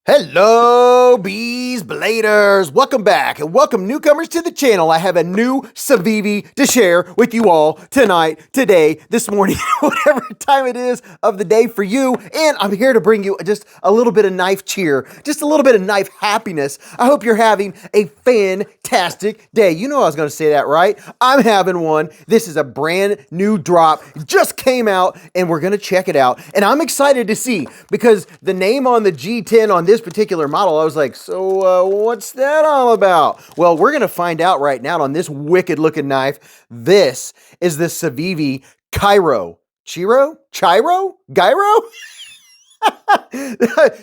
Hello, Beez Bladers! Welcome back and welcome newcomers to the channel. I have a new CIVIVI to share with you all tonight, today, this morning, whatever time it is of the day for you. And I'm here to bring you just a little bit of knife cheer, just a little bit of knife happiness. I hope you're having a fantastic day. You know I was going to say that, right? I'm having one. This is a brand new drop. It just came out and we're going to check it out. And I'm excited to see because the name on the G10 on this particular model, I was like, so what's that all about? Well, we're going to find out right now on this wicked looking knife. This is the CIVIVI Chiro. Chiro? Gyro?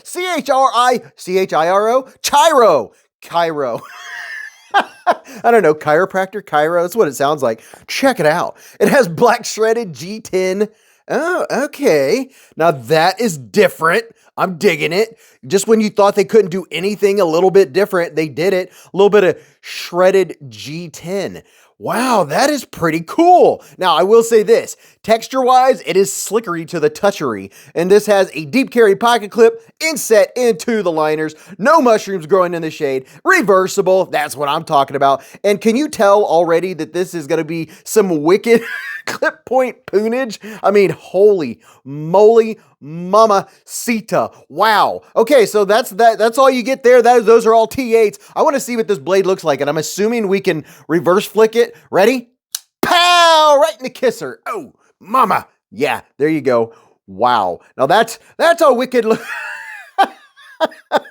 C-H-R-I-C-H-I-R-O? Chiro. I don't know, chiropractor, Chiro, that's what it sounds like. Check it out. It has black shredded G10. Oh, okay. Now that is different. I'm digging it. Just when you thought they couldn't do anything a little bit different, they did it. A little bit of shredded G10. Wow, that is pretty cool. Now, I will say this, texture-wise, it is slickery to the touchery, and this has a deep carry pocket clip inset into the liners, no mushrooms growing in the shade, reversible, that's what I'm talking about. And can you tell already that this is going to be some wicked clip point poonage? I mean, holy moly, mama sita. Wow. Okay, so that's all you get there. Those are all T8s. I want to see what this blade looks like, and I'm assuming we can reverse flick it. Ready? Pow! Right in the kisser. Oh, mama. Yeah, there you go. Wow. Now that's a wicked look.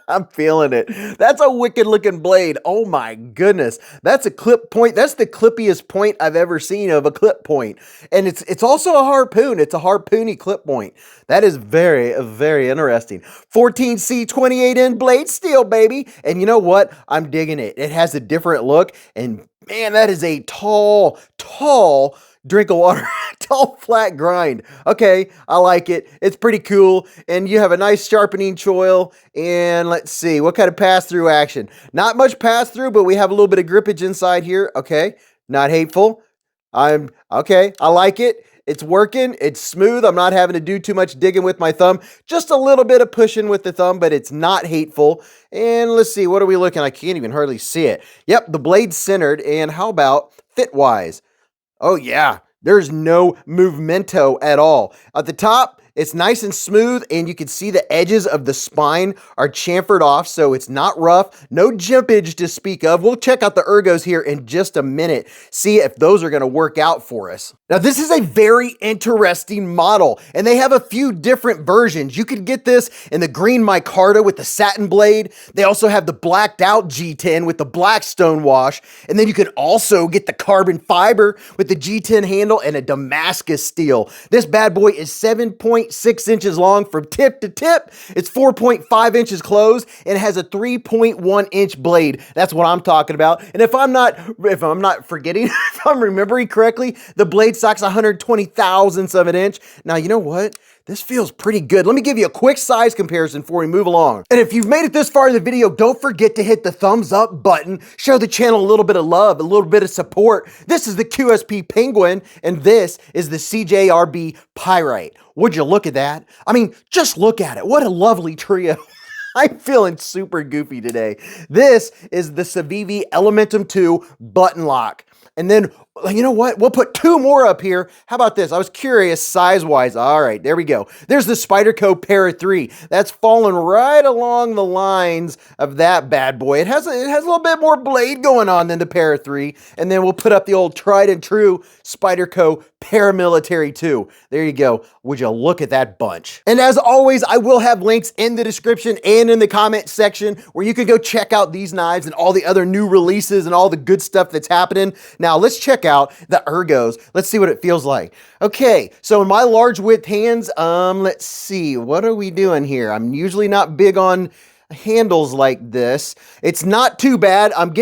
I'm feeling it. That's a wicked looking blade. Oh my goodness. That's a clip point. That's the clippiest point I've ever seen of a clip point. And it's also a harpoon. It's a harpoony clip point. That is very, very interesting. 14C 28N blade steel, baby. And you know what? I'm digging it. It has a different look. And man, that is a tall drink of water, tall flat grind. Okay, I like it. It's pretty cool. And you have a nice sharpening choil. And let's see, what kind of pass-through action? Not much pass-through, but we have a little bit of grippage inside here. Okay, not hateful. Okay, I like it. It's working. It's smooth. I'm not having to do too much digging with my thumb. Just a little bit of pushing with the thumb, but it's not hateful. And let's see, what are we looking? I can't even hardly see it. Yep, the blade's centered. And how about fit-wise? Oh yeah, there's no movemento at all. At the top, it's nice and smooth, and you can see the edges of the spine are chamfered off, so it's not rough. No jimpage to speak of. We'll check out the ergos here in just a minute, see if those are going to work out for us. Now, this is a very interesting model, and they have a few different versions. You could get this in the green micarta with the satin blade. They also have the blacked out G10 with the black stone wash, and then you could also get the carbon fiber with the G10 handle and a Damascus steel. This bad boy is 7.6 inches long from tip to tip. It's 4.5 inches closed and it has a 3.1 inch blade. That's what I'm talking about. And if I'm not forgetting, if I'm remembering correctly, the blade stock's 120 thousandths of an inch. Now, you know what? This feels pretty good. Let me give you a quick size comparison before we move along. And if you've made it this far in the video, don't forget to hit the thumbs up button. Show the channel a little bit of love, a little bit of support. This is the QSP Penguin, and this is the CJRB Pyrite. Would you look at that? I mean, just look at it. What a lovely trio. I'm feeling super goofy today. This is the CIVIVI Elementum 2 button lock. And then, you know what? We'll put two more up here. How about this? I was curious size-wise. All right, there we go. There's the Spyderco Para 3. That's falling right along the lines of that bad boy. It has a little bit more blade going on than the Para 3. And then we'll put up the old tried and true Spyderco Paramilitary 2. There you go. Would you look at that bunch? And as always, I will have links in the description and in the comment section where you can go check out these knives and all the other new releases and all the good stuff that's happening. Now, let's check out the ergos. Let's see what it feels like. Okay, so in my large width hands, let's see, what are we doing here? I'm usually not big on handles like this. It's not too bad. I'm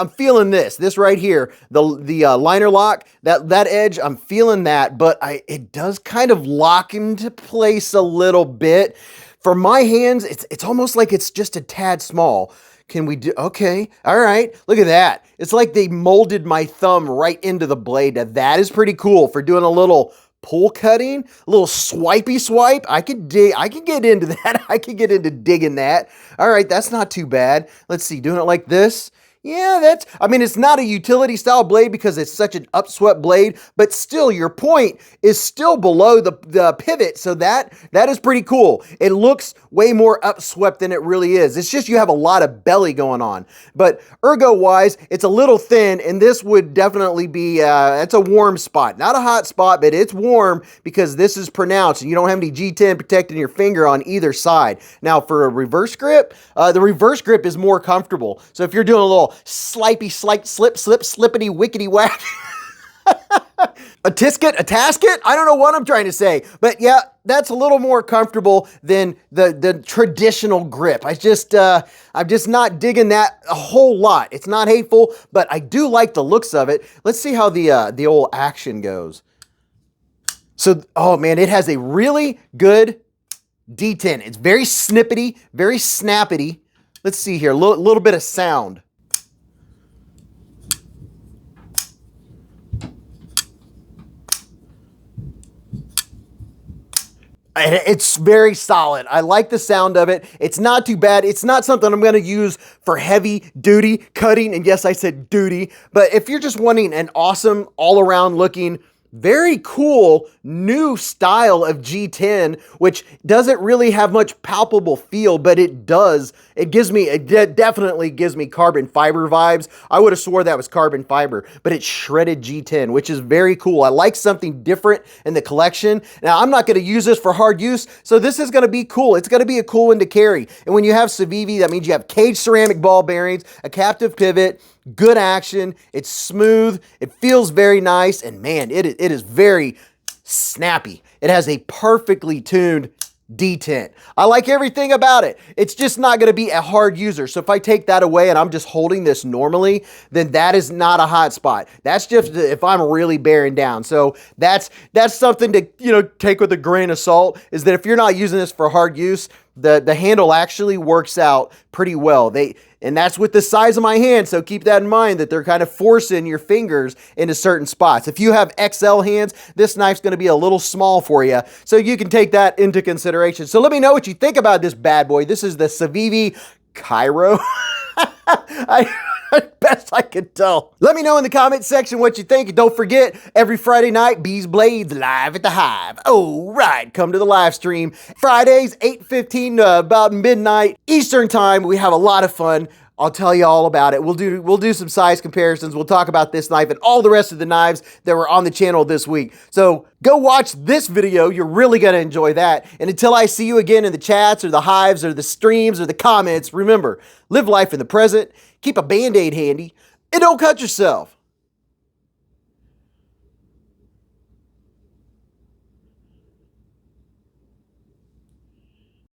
feeling this right here, the liner lock, that edge, I'm feeling that, but it does kind of lock into place a little bit. For my hands, it's almost like it's just a tad small. Can we do, okay, all right, look at that. It's like they molded my thumb right into the blade. Now that is pretty cool for doing a little pull cutting, a little swipey swipe. I can get into that. I can get into digging that. All right, that's not too bad. Let's see, doing it like this. Yeah, I mean, it's not a utility style blade because it's such an upswept blade, but still your point is still below the pivot. So that is pretty cool. It looks way more upswept than it really is. It's just you have a lot of belly going on. But ergo wise, it's a little thin, and this would definitely be, it's a warm spot. Not a hot spot, but it's warm because this is pronounced and you don't have any G10 protecting your finger on either side. Now for a reverse grip, the reverse grip is more comfortable. So if you're doing a little slipey, slippity, wickety whack. A tisket, a tasket? I don't know what I'm trying to say, but yeah, that's a little more comfortable than the traditional grip. I'm just not digging that a whole lot. It's not hateful, but I do like the looks of it. Let's see how the old action goes. So, oh man, it has a really good detent. It's very snippety, very snappity. Let's see here, a little bit of sound. It's very solid. I like the sound of it. It's not too bad. It's not something I'm going to use for heavy duty cutting. And yes, I said duty. But if you're just wanting an awesome, all around looking, very cool new style of G10, which doesn't really have much palpable feel, but it does. It definitely gives me carbon fiber vibes. I would have swore that was carbon fiber, but it's shredded G10, which is very cool. I like something different in the collection. Now, I'm not going to use this for hard use, so this is going to be cool. It's going to be a cool one to carry. And when you have CIVIVI, that means you have caged ceramic ball bearings, a captive pivot, good action, it's smooth, it feels very nice, and man, it is very snappy. It has a perfectly tuned detent. I like everything about it. It's just not going to be a hard user. So if I take that away and I'm just holding this normally, then that is not a hot spot. That's just if I'm really bearing down. So that's something to, take with a grain of salt, is that if you're not using this for hard use, the handle actually works out pretty well. And that's with the size of my hand, so keep that in mind, that they're kind of forcing your fingers into certain spots. If you have XL hands, this knife's going to be a little small for you, so you can take that into consideration. So let me know what you think about this bad boy. This is the CIVIVI Cairo. Best I could tell. Let me know in the comment section what you think. And don't forget, every Friday night, Beez Blades live at the Hive. Oh, right. Come to the live stream. Fridays, 8:15 to about midnight Eastern time. We have a lot of fun. I'll tell you all about it. We'll do some size comparisons. We'll talk about this knife and all the rest of the knives that were on the channel this week. So go watch this video. You're really going to enjoy that. And until I see you again in the chats or the hives or the streams or the comments, remember, live life in the present, keep a Band-Aid handy, and don't cut yourself.